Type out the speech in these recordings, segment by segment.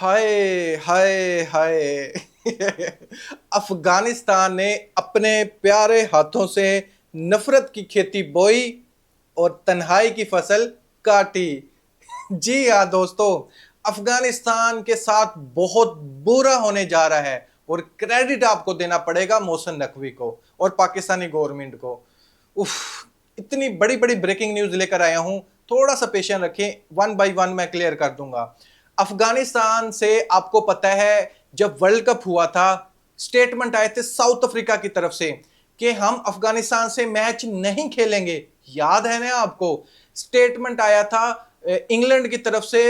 हाय हाय हाय। अफगानिस्तान ने अपने प्यारे हाथों से नफरत की खेती बोई और तन्हाई की फसल काटी। जी हाँ दोस्तों, अफगानिस्तान के साथ बहुत बुरा होने जा रहा है और क्रेडिट आपको देना पड़ेगा मोहसिन नकवी को और पाकिस्तानी गवर्नमेंट को। उफ, इतनी बड़ी बड़ी ब्रेकिंग न्यूज लेकर आया हूं, थोड़ा सा पेशेंस रखें, वन बाय वन मैं क्लियर कर दूंगा। अफगानिस्तान से आपको पता है, जब वर्ल्ड कप हुआ था, स्टेटमेंट आए थे साउथ अफ्रीका की तरफ से कि हम अफगानिस्तान से मैच नहीं खेलेंगे। याद है ना आपको? स्टेटमेंट आया था इंग्लैंड की तरफ से,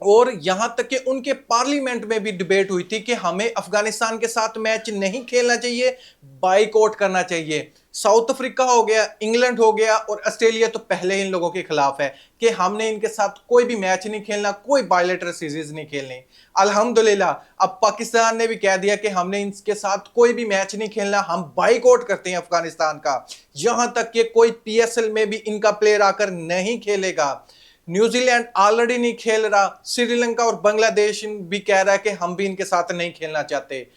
और यहां तक कि उनके पार्लियामेंट में भी डिबेट हुई थी कि हमें अफगानिस्तान के साथ मैच नहीं खेलना चाहिए, बाइकआउट करना चाहिए। साउथ अफ्रीका हो गया, इंग्लैंड हो गया और ऑस्ट्रेलिया तो पहले इन लोगों के खिलाफ है कि हमने इनके साथ कोई भी मैच नहीं खेलना, कोई बायलैटरल सीरीज नहीं खेलनी। अल्हम्दुलिल्लाह अब पाकिस्तान ने भी कह दिया कि हमने इनके साथ कोई भी मैच नहीं खेलना, हम बाइकआउट करते हैं अफगानिस्तान का। यहां तक कि कोई पीएसएल में भी इनका प्लेयर आकर नहीं खेलेगा। न्यूजीलैंड ऑलरेडी नहीं खेल रहा, श्रीलंका और बांग्लादेश भी कह रहा है कि हम भी इनके साथ नहीं खेलना चाहते।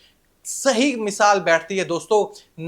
सही मिसाल बैठती है दोस्तों।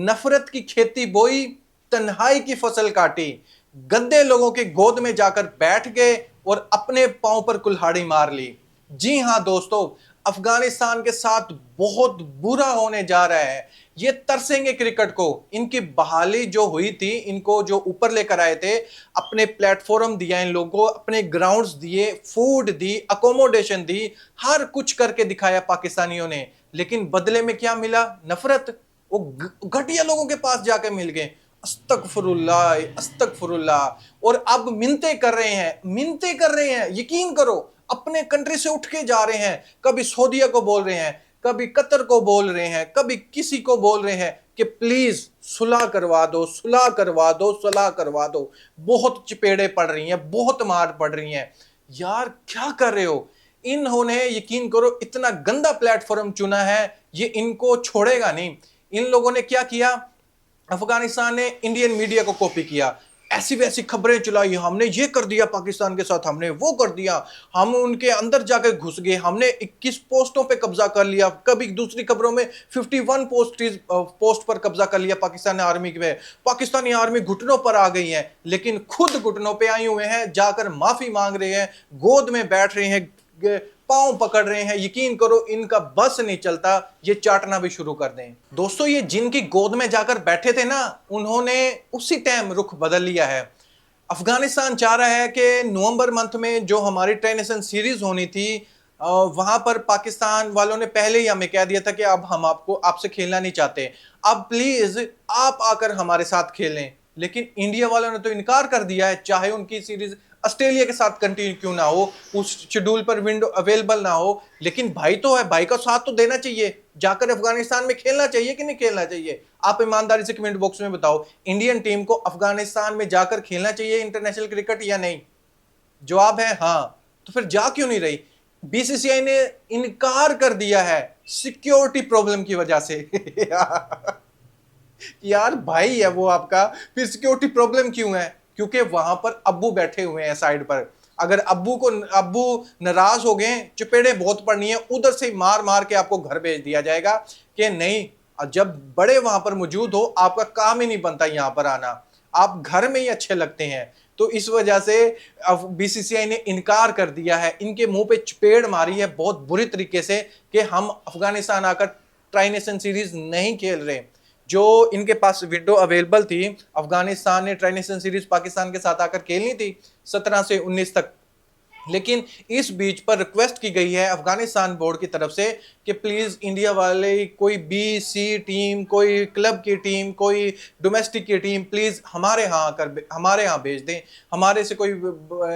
नफरत की खेती बोई, तन्हाई की फसल काटी। गंदे लोगों के गोद में जाकर बैठ गए और अपने पांव पर कुल्हाड़ी मार ली। जी हां दोस्तों, अफगानिस्तान के साथ बहुत बुरा होने जा रहा है। ये तरसेंगे क्रिकेट को। इनकी बहाली जो हुई थी, इनको जो ऊपर लेकर आए थे, अपने प्लेटफॉर्म दिया इन लोगों को, अपने ग्राउंड्स दिए, फूड दी, अकोमोडेशन दी, हर कुछ करके दिखाया पाकिस्तानियों ने। लेकिन बदले में क्या मिला? नफरत। वो घटिया लोगों के पास जाके मिल गए। अस्तगफुरुल्लाह अस्तगफुरुल्लाह। और अब मिन्नतें कर रहे हैं, मिन्नतें कर रहे हैं, यकीन करो, अपने कंट्री से उठ के जा रहे हैं। कभी सऊदीया को बोल रहे हैं, कभी कतर को बोल रहे हैं, कभी किसी को बोल रहे हैं कि प्लीज सुलह करवा दो, सुलह करवा दो, सुलह करवा दो। बहुत चपेड़े पड़ रही हैं, बहुत मार पड़ रही हैं। यार क्या कर रहे हो? इन्होंने, यकीन करो, इतना गंदा प्लेटफॉर्म चुना है, ये इनको छोड़ेगा नहीं। इन लोगों ने क्या किया? अफगानिस्तान ने इंडियन मीडिया को कॉपी किया, ऐसी वैसी खबरें चलाई, हमने ये कर दिया पाकिस्तान के साथ, हमने वो कर दिया, हम उनके अंदर जाकर घुस गए, हमने 21 पोस्टों पे कब्जा कर लिया। कभी दूसरी खबरों में 51 पोस्ट पर कब्जा कर लिया पाकिस्तानी आर्मी के। पाकिस्तानी आर्मी घुटनों पर आ गई है, लेकिन खुद घुटनों पे आई हुए हैं, जाकर माफी मांग रहे हैं, गोद में बैठ रहे हैं, पांव पकड़ रहे हैं। यकीन करो, इनका बस नहीं चलता, ये चाटना भी शुरू कर दें। दोस्तों, ये जिनकी गोद में जाकर बैठे थे ना, उन्होंने उसी टाइम रुख बदल लिया है। अफगानिस्तान चाह रहा है कि नवंबर मंथ में जो हमारी ट्राई नेशन सीरीज होनी थी, वहां पर पाकिस्तान वालों ने पहले ही हमें कह दिया था कि अब हम आपसे खेलना नहीं चाहते, अब प्लीज आप आकर हमारे साथ खेलें। लेकिन इंडिया वालों ने तो इनकार कर दिया है, चाहे उनकी सीरीज ऑस्ट्रेलिया के साथ कंटिन्यू क्यों ना हो, उस शेड्यूल पर विंडो अवेलेबल ना हो, लेकिन भाई तो है, भाई का साथ तो देना चाहिए, जाकर अफगानिस्तान में खेलना चाहिए कि नहीं खेलना चाहिए? आप ईमानदारी से कमेंट बॉक्स में बताओ, इंडियन टीम को अफगानिस्तान में जाकर खेलना चाहिए इंटरनेशनल क्रिकेट या नहीं? जवाब है हाँ। तो फिर जा क्यों नहीं रही? बीसीसीआई ने इनकार कर दिया है सिक्योरिटी प्रॉब्लम की वजह से। यार भाई है वो आपका, फिर सिक्योरिटी प्रॉब्लम क्यों है? क्योंकि वहां पर अब्बू बैठे हुए हैं साइड पर। अगर अब्बू नाराज हो गए, चपेड़े बहुत पड़नी है, उधर से मार मार के आपको घर भेज दिया जाएगा कि नहीं, जब बड़े वहां पर मौजूद हो, आपका काम ही नहीं बनता यहां पर आना, आप घर में ही अच्छे लगते हैं। तो इस वजह से अब बीसीसीआई ने इनकार कर दिया है, इनके मुंह पे चपेड़ मारी है बहुत बुरी तरीके से कि हम अफगानिस्तान आकर ट्राई नेशन सीरीज नहीं खेल रहे। जो इनके पास विंडो अवेलेबल थी, अफगानिस्तान ने ट्राई नेशन सीरीज पाकिस्तान के साथ आकर खेलनी थी 17 से 19 तक, लेकिन इस बीच पर रिक्वेस्ट की गई है अफगानिस्तान बोर्ड की तरफ से कि प्लीज इंडिया वाले कोई बी सी टीम, कोई क्लब की टीम, कोई डोमेस्टिक की टीम, प्लीज हमारे यहाँ भेज दें, हमारे से कोई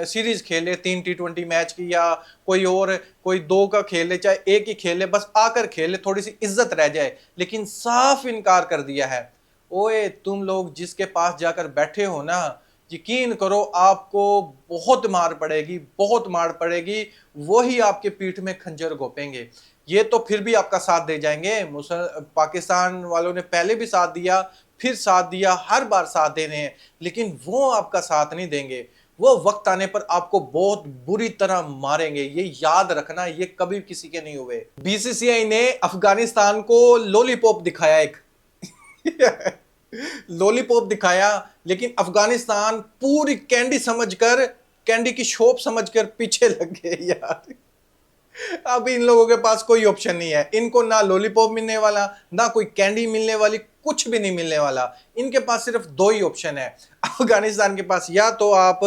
सीरीज खेले, 3 T20 मैच की, या कोई और, कोई 2 का खेले, चाहे 1 ही खेले, बस आकर खेले, थोड़ी सी इज्जत रह जाए। लेकिन साफ इनकार कर दिया है। ओए तुम लोग जिसके पास जाकर बैठे हो ना, यकीन करो आपको बहुत मार पड़ेगी, बहुत मार पड़ेगी। वही आपके पीठ में खंजर घोपेंगे। ये तो फिर भी आपका साथ दे जाएंगे। पाकिस्तान वालों ने पहले भी साथ दिया, फिर साथ दिया, हर बार साथ दे रहे हैं, लेकिन वो आपका साथ नहीं देंगे। वो वक्त आने पर आपको बहुत बुरी तरह मारेंगे, ये याद रखना, ये कभी किसी के नहीं हुए। बीसीसीआई ने अफगानिस्तान को लॉलीपॉप दिखाया, एक लॉलीपॉप दिखाया, लेकिन अफगानिस्तान पूरी कैंडी समझकर, कैंडी की शॉप समझकर पीछे लग गए यार। अब इन लोगों के पास कोई ऑप्शन नहीं है, इनको ना लॉलीपॉप मिलने वाला, ना कोई कैंडी मिलने वाली, कुछ भी नहीं मिलने वाला। इनके पास सिर्फ दो ही ऑप्शन है अफगानिस्तान के पास, या तो आप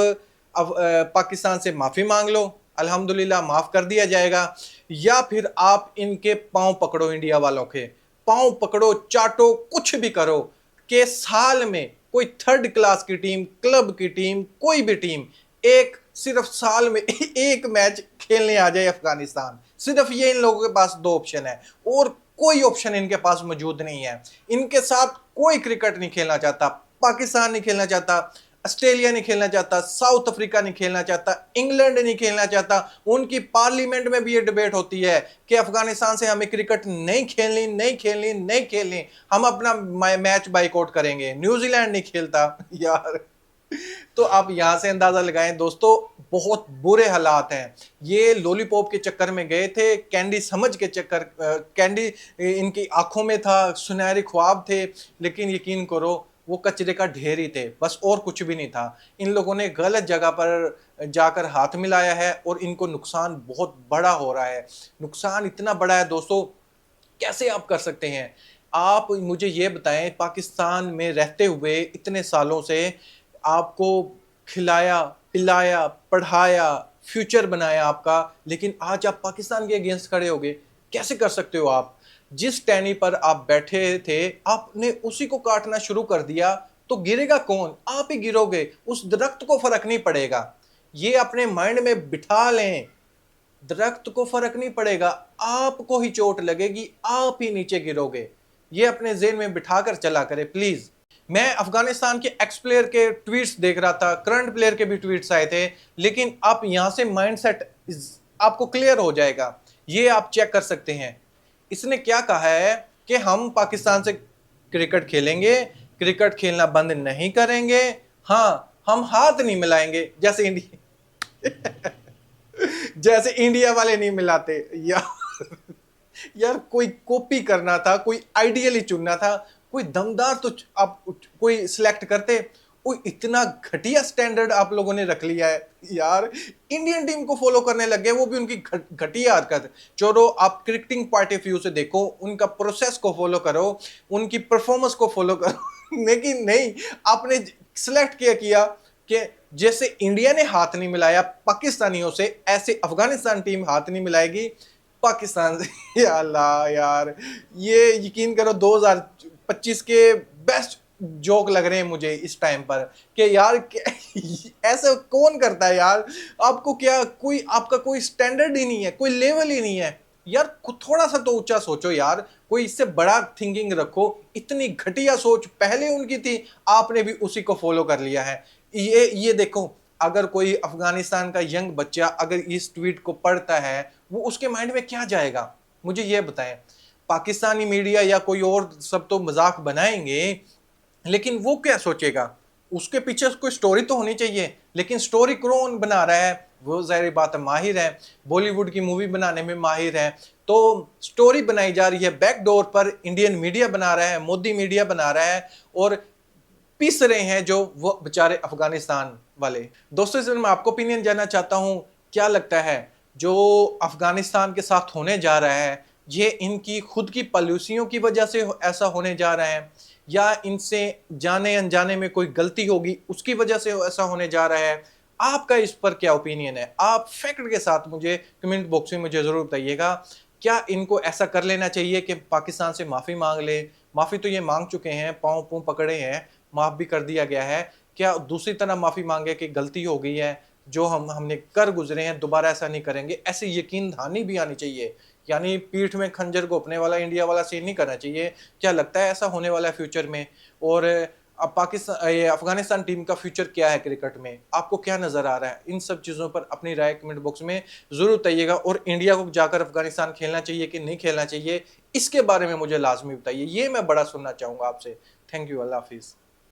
पाकिस्तान से माफी मांग लो, अल्हम्दुलिल्लाह माफ कर दिया जाएगा, या फिर आप इनके पांव पकड़ो, इंडिया वालों के पांव पकड़ो, चाटो, कुछ भी करो कि साल में कोई थर्ड क्लास की टीम, क्लब की टीम, कोई भी टीम एक सिर्फ साल में एक मैच खेलने आ जाए अफगानिस्तान। सिर्फ ये इन लोगों के पास दो ऑप्शन है, और कोई ऑप्शन इनके पास मौजूद नहीं है। इनके साथ कोई क्रिकेट नहीं खेलना चाहता, पाकिस्तान नहीं खेलना चाहता, ऑस्ट्रेलिया नहीं खेलना चाहता, साउथ अफ्रीका नहीं खेलना चाहता, इंग्लैंड नहीं खेलना चाहता। उनकी पार्लियामेंट में भी ये डिबेट होती है कि अफगानिस्तान से हमें क्रिकेट नहीं खेलनी, नहीं खेलनी, नहीं खेलनी, हम अपना मैच बाइकआउट करेंगे। न्यूजीलैंड नहीं खेलता यार। तो आप यहां से अंदाजा लगाएं दोस्तों, बहुत बुरे हालात हैं। ये लॉलीपॉप के चक्कर में गए थे, कैंडी समझ के चक्कर, कैंडी इनकी आंखों में था, सुनहरे ख्वाब थे, लेकिन यकीन करो वो कचरे का ढेर ही थे, बस और कुछ भी नहीं था। इन लोगों ने गलत जगह पर जाकर हाथ मिलाया है और इनको नुकसान बहुत बड़ा हो रहा है। नुकसान इतना बड़ा है दोस्तों, कैसे आप कर सकते हैं? आप मुझे ये बताएं, पाकिस्तान में रहते हुए इतने सालों से आपको खिलाया, पिलाया, पढ़ाया, फ्यूचर बनाया आपका, लेकिन आज आप पाकिस्तान के अगेंस्ट खड़े हो गए, कैसे कर सकते हो आप? जिस टहनी पर आप बैठे थे आपने उसी को काटना शुरू कर दिया, तो गिरेगा कौन? आप ही गिरोगे, उस दरख्त को फर्क नहीं पड़ेगा। ये अपने माइंड में बिठा लें, दरख्त को फर्क नहीं पड़ेगा, आपको ही चोट लगेगी, आप ही नीचे गिरोगे। ये अपने ज़हन में बिठाकर चला करे प्लीज। मैं अफगानिस्तान के एक्स प्लेयर के ट्वीट्स देख रहा था, करंट प्लेयर के भी ट्वीट्स आए थे, लेकिन आप यहां से माइंडसेट आपको क्लियर हो जाएगा, ये आप चेक कर सकते हैं। इसने क्या कहा है कि हम पाकिस्तान से क्रिकेट खेलेंगे, क्रिकेट खेलना बंद नहीं करेंगे, हाँ हम हाथ नहीं मिलाएंगे, जैसे इंडिया जैसे इंडिया वाले नहीं मिलाते यार। यार कोई कॉपी करना था, कोई आइडियली चुनना था, कोई दमदार तो आप कोई सिलेक्ट करते। कोई इतना घटिया स्टैंडर्ड आप लोगों ने रख लिया है यार, इंडियन टीम को फॉलो करने लग गए, वो भी उनकी घटिया हरकत। चलो आप क्रिकेटिंग पॉइंट ऑफ व्यू से देखो, उनका प्रोसेस को फॉलो करो, उनकी परफॉर्मेंस को फॉलो करो लेकिन नहीं, आपने सिलेक्ट किया कि जैसे इंडिया ने हाथ नहीं मिलाया पाकिस्तानियों से, ऐसे अफगानिस्तान टीम हाथ नहीं मिलाएगी पाकिस्तान से। या अल्लाह यार, ये यकीन करो 2025 के बेस्ट जोक लग रहे हैं मुझे इस टाइम पर कि यार ऐसा कौन करता है यार? आपको क्या कोई, आपका कोई स्टैंडर्ड ही नहीं है, कोई लेवल ही नहीं है यार। थोड़ा सा तो ऊंचा सोचो यार, कोई इससे बड़ा थिंकिंग रखो। इतनी घटिया सोच पहले उनकी थी, आपने भी उसी को फॉलो कर लिया है। ये देखो, अगर कोई अफगानिस्तान का यंग बच्चा अगर इस ट्वीट को पढ़ता है, वो उसके माइंड में क्या जाएगा? मुझे ये बताएं। पाकिस्तानी मीडिया या कोई और सब तो मजाक बनाएंगे, लेकिन वो क्या सोचेगा? उसके पीछे कोई स्टोरी तो होनी चाहिए, लेकिन स्टोरी कौन बना रहा है? वो जाहिर बात है माहिर है, बॉलीवुड की मूवी बनाने में माहिर है। तो स्टोरी बनाई जा रही है बैकडोर पर, इंडियन मीडिया बना रहा है, मोदी मीडिया बना रहा है, और पीस रहे हैं जो वो बेचारे अफगानिस्तान वाले। दोस्तों इस मैं आपको ओपिनियन जानना चाहता हूं, क्या लगता है जो अफगानिस्तान के साथ होने जा रहा है, ये इनकी खुद की पॉलिसियों की वजह से ऐसा होने जा रहा है, या इनसे जाने अनजाने में कोई गलती होगी उसकी वजह से ऐसा होने जा रहा है? आपका इस पर क्या ओपिनियन है? आप फैक्ट के साथ मुझे कमेंट बॉक्स में मुझे ज़रूर बताइएगा। क्या इनको ऐसा कर लेना चाहिए कि पाकिस्तान से माफ़ी मांग ले? माफ़ी तो ये मांग चुके हैं, पाँव पूँ पकड़े हैं, माफ़ भी कर दिया गया है। क्या दूसरी तरह माफ़ी मांगे कि गलती हो गई है, जो हमने कर गुजरे हैं, दोबारा ऐसा नहीं करेंगे, ऐसे यकीन दहानी भी आनी चाहिए। यानी पीठ में खंजर घोंपने वाला इंडिया वाला सीन नहीं करना चाहिए। क्या लगता है ऐसा होने वाला है फ्यूचर में? और अब पाकिस्तान, ये अफगानिस्तान टीम का फ्यूचर क्या है क्रिकेट में, आपको क्या नज़र आ रहा है? इन सब चीज़ों पर अपनी राय कमेंट बॉक्स में ज़रूर बताइएगा। और इंडिया को जाकर अफगानिस्तान खेलना चाहिए कि नहीं खेलना चाहिए, इसके बारे में मुझे लाजमी बताइए, ये मैं बड़ा सुनना चाहूँगा आपसे। थैंक यू, अल्लाह हाफिज़।